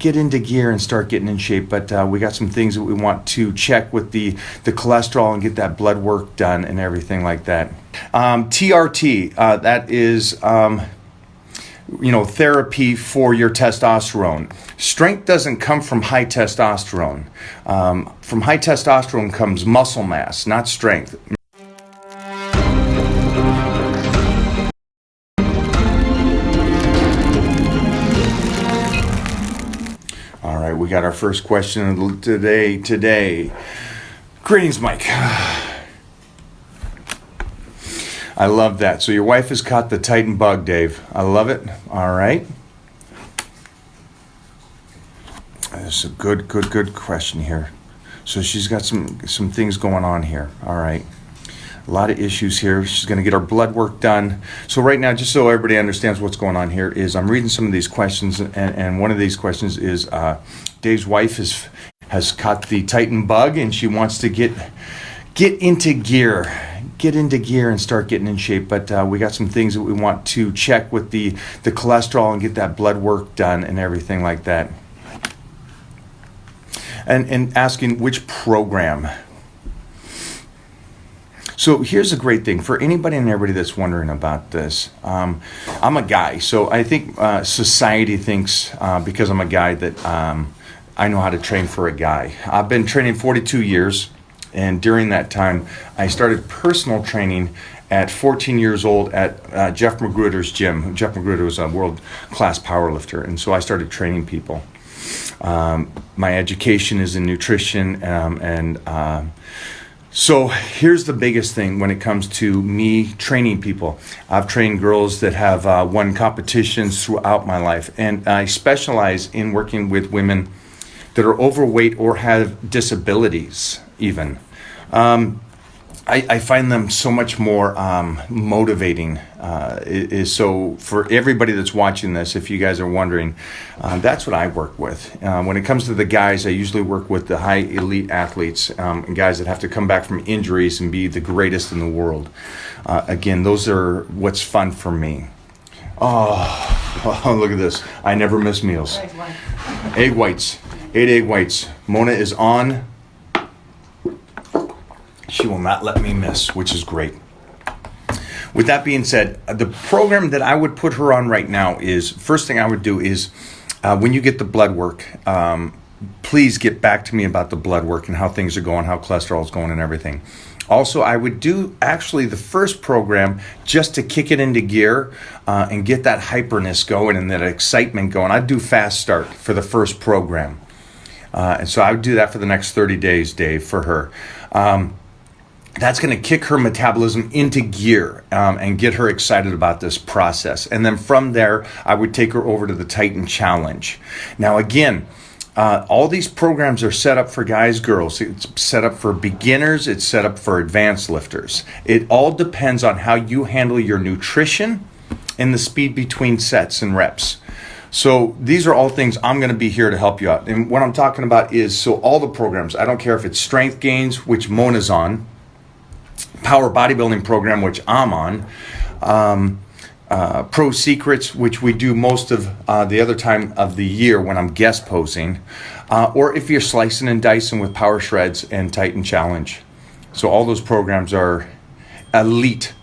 get into gear and start getting in shape. But we got some things that we want to check with the cholesterol and get that blood work done and everything like that. TRT, that is therapy for your testosterone. Strength doesn't come from high testosterone. From high testosterone comes muscle mass, not strength. All right, we got our first question today. Greetings, Mike. I love that. So your wife has caught the Titan bug, Dave. I love it. All right. That's a good question here. So she's got some things going on here. All right. A lot of issues here. She's going to get her blood work done. So right now, just so everybody understands what's going on here, is I'm reading some of these questions, and one of these questions is Dave's wife has caught the Titan bug, and she wants to get into gear. Get into gear and start getting in shape. But we got some things that we want to check with the cholesterol and get that blood work done and everything like that. And asking which program. So here's a great thing for anybody and everybody that's wondering about this. I'm a guy, so I think society thinks because I'm a guy that I know how to train for a guy. I've been training 42 years. And during that time, I started personal training at 14 years old at Jeff Magruder's gym. Jeff Magruder was a world-class powerlifter, and so I started training people. My education is in nutrition, so here's the biggest thing when it comes to me training people. I've trained girls that have won competitions throughout my life, and I specialize in working with women that are overweight or have disabilities even. I find them so much more motivating. So for everybody that's watching this, if you guys are wondering, that's what I work with. When it comes to the guys, I usually work with the high elite athletes, and guys that have to come back from injuries and be the greatest in the world. Again, those are what's fun for me. Oh, look at this. I never miss meals. Egg whites. 8 egg whites. Mona is on. She will not let me miss, which is great. With that being said, the program that I would put her on right now is, first thing I would do is, when you get the blood work, please get back to me about the blood work and how things are going, how cholesterol is going and everything. Also, I would do actually the first program just to kick it into gear and get that hyperness going and that excitement going. I'd do fast start for the first program. And so I would do that for the next 30 days, Dave, for her. That's going to kick her metabolism into gear and get her excited about this process. And then from there, I would take her over to the Titan Challenge. Now, again, all these programs are set up for guys, girls. It's set up for beginners. It's set up for advanced lifters. It all depends on how you handle your nutrition and the speed between sets and reps. So these are all things I'm going to be here to help you out. And what I'm talking about is, so all the programs, I don't care if it's strength gains, which Mona's on, power bodybuilding program, which I'm on, Pro Secrets, which we do most of the other time of the year when I'm guest posing, or if you're slicing and dicing with Power Shreds and Titan Challenge. So all those programs are elite,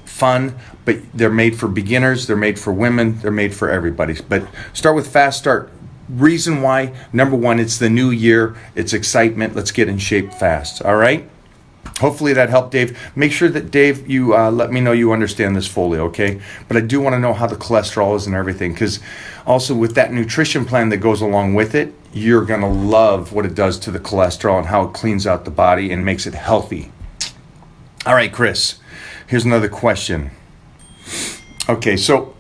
fun, but they're made for beginners, they're made for women, they're made for everybody. But start with fast start. Reason why, number one, it's the new year, it's excitement, let's get in shape fast, all right? Hopefully that helped, Dave. Make sure that, Dave, you let me know you understand this fully, okay? But I do want to know how the cholesterol is and everything, because also with that nutrition plan that goes along with it, you're going to love what it does to the cholesterol and how it cleans out the body and makes it healthy. All right, Chris, here's another question. Okay, so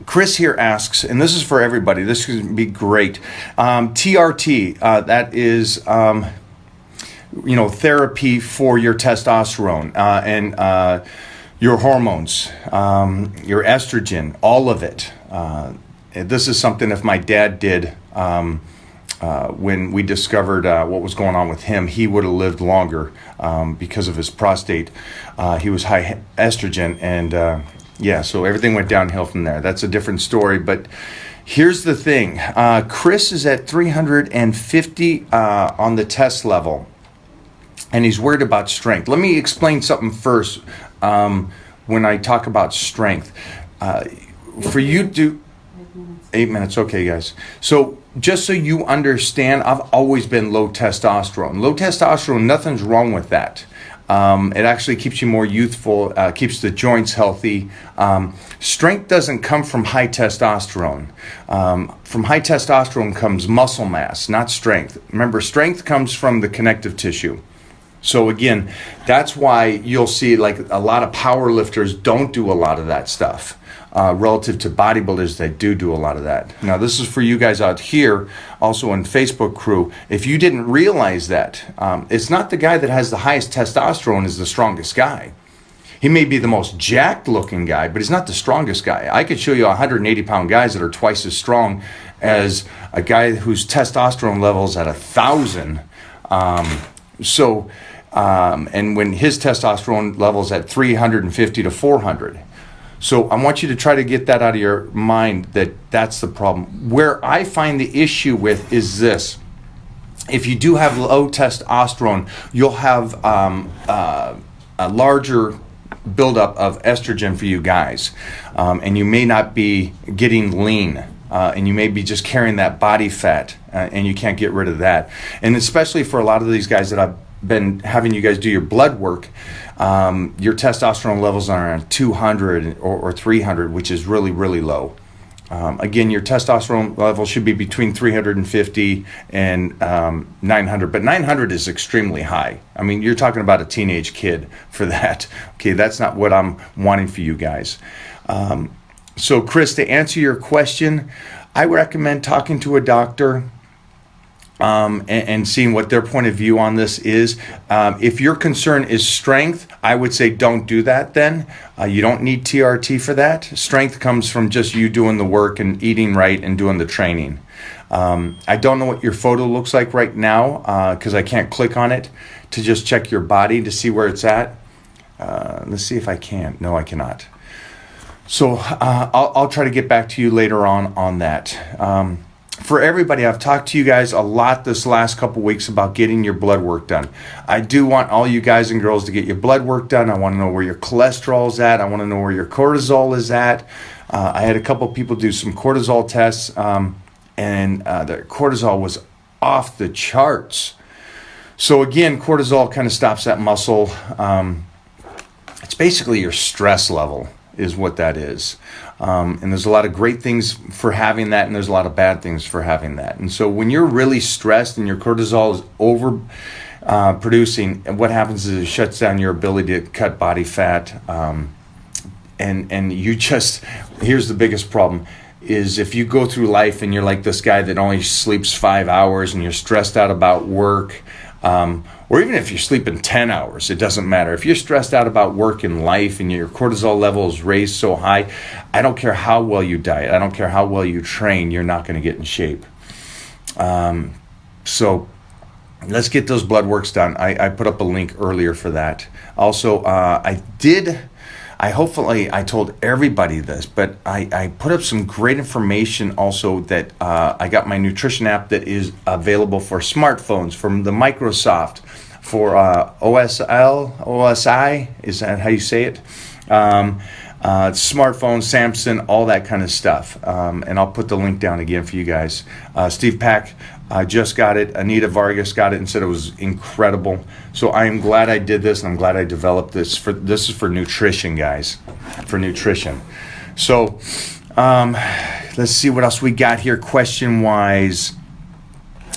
Chris here asks, and this is for everybody, this could be great. TRT, that is... therapy for your testosterone and your hormones, your estrogen, all of it. This is something if my dad did when we discovered what was going on with him, he would have lived longer because of his prostate. He was high estrogen, and so everything went downhill from there. That's a different story, but Here's the thing. Chris is at 350 on the test level, and he's worried about strength. Let me explain something first when I talk about strength. For you to... 8 minutes, okay, guys. So just so you understand, I've always been low testosterone. Low testosterone, nothing's wrong with that. It actually keeps you more youthful, keeps the joints healthy. Strength doesn't come from high testosterone. From high testosterone comes muscle mass, not strength. Remember, strength comes from the connective tissue. So again, that's why you'll see like a lot of power lifters don't do a lot of that stuff. Relative to bodybuilders that do a lot of that. Now, this is for you guys out here, also in Facebook crew. If you didn't realize that, it's not the guy that has the highest testosterone is the strongest guy. He may be the most jacked looking guy, but he's not the strongest guy. I could show you 180 pound guys that are twice as strong as a guy whose testosterone level is at 1,000. And when his testosterone level is at 350 to 400. So I want you to try to get that out of your mind that that's the problem. Where I find the issue with is this. If you do have low testosterone, you'll have a larger buildup of estrogen for you guys. And you may not be getting lean. And you may be just carrying that body fat and you can't get rid of that. And especially for a lot of these guys that I've been having you guys do your blood work, your testosterone levels are around 200 or 300, which is really, really low. Again, your testosterone level should be between 350 and 900, but 900 is extremely high. I mean, you're talking about a teenage kid for that. Okay, that's not what I'm wanting for you guys. So, Chris, to answer your question, I recommend talking to a doctor. And seeing what their point of view on this is. If your concern is strength, I would say don't do that then. You don't need TRT for that. Strength comes from just you doing the work and eating right and doing the training. I don't know what your photo looks like right now because I can't click on it to just check your body to see where it's at. Let's see if I can. No, I cannot. So I'll try to get back to you later on that. For everybody, I've talked to you guys a lot this last couple weeks about getting your blood work done. I do want all you guys and girls to get your blood work done. I want to know where your cholesterol is at. I want to know where your cortisol is at. I had a couple people do some cortisol tests, and the cortisol was off the charts. So again, cortisol kind of stops that muscle. It's basically your stress level is what that is. And there's a lot of great things for having that, and there's a lot of bad things for having that. And so when you're really stressed and your cortisol is over producing, what happens is it shuts down your ability to cut body fat. And you just, here's the biggest problem, is if you go through life and you're like this guy that only sleeps 5 hours and you're stressed out about work, or even if you're sleeping 10 hours, it doesn't matter. If you're stressed out about work and life and your cortisol level is raised so high, I don't care how well you diet, I don't care how well you train, you're not going to get in shape. So let's get those blood works done. I put up a link earlier for that. Also, I told everybody this, but I put up some great information also that I got my nutrition app that is available for smartphones from the Microsoft, for OSI, is that how you say it? Smartphone, Samsung, all that kind of stuff. And I'll put the link down again for you guys. Steve Pack just got it. Anita Vargas got it and said it was incredible. So I am glad I did this, and I'm glad I developed this. This is for nutrition, guys, for nutrition. So let's see what else we got here question-wise.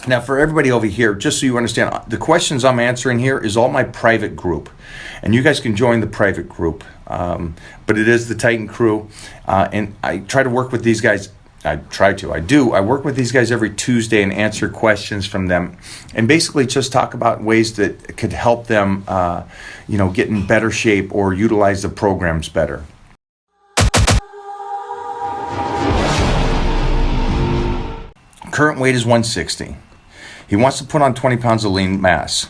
Now, for everybody over here, just so you understand, the questions I'm answering here is all my private group. And you guys can join the private group. But it is the Titan Crew. And I try to work with these guys. I work with these guys every Tuesday and answer questions from them. And basically just talk about ways that could help them, get in better shape or utilize the programs better. Current weight is 160. He wants to put on 20 pounds of lean mass.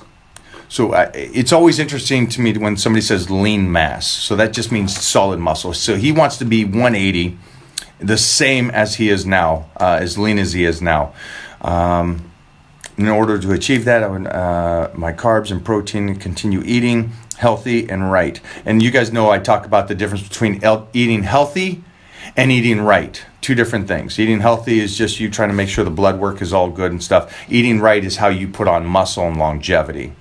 So it's always interesting to me when somebody says lean mass. So that just means solid muscle. So he wants to be 180 the same as he is now, as lean as he is now. In order to achieve that, I would, my carbs and protein, continue eating healthy and right. And you guys know I talk about the difference between eating healthy and eating right. Two different things. Eating healthy is just you trying to make sure the blood work is all good and stuff. Eating right is how you put on muscle and longevity.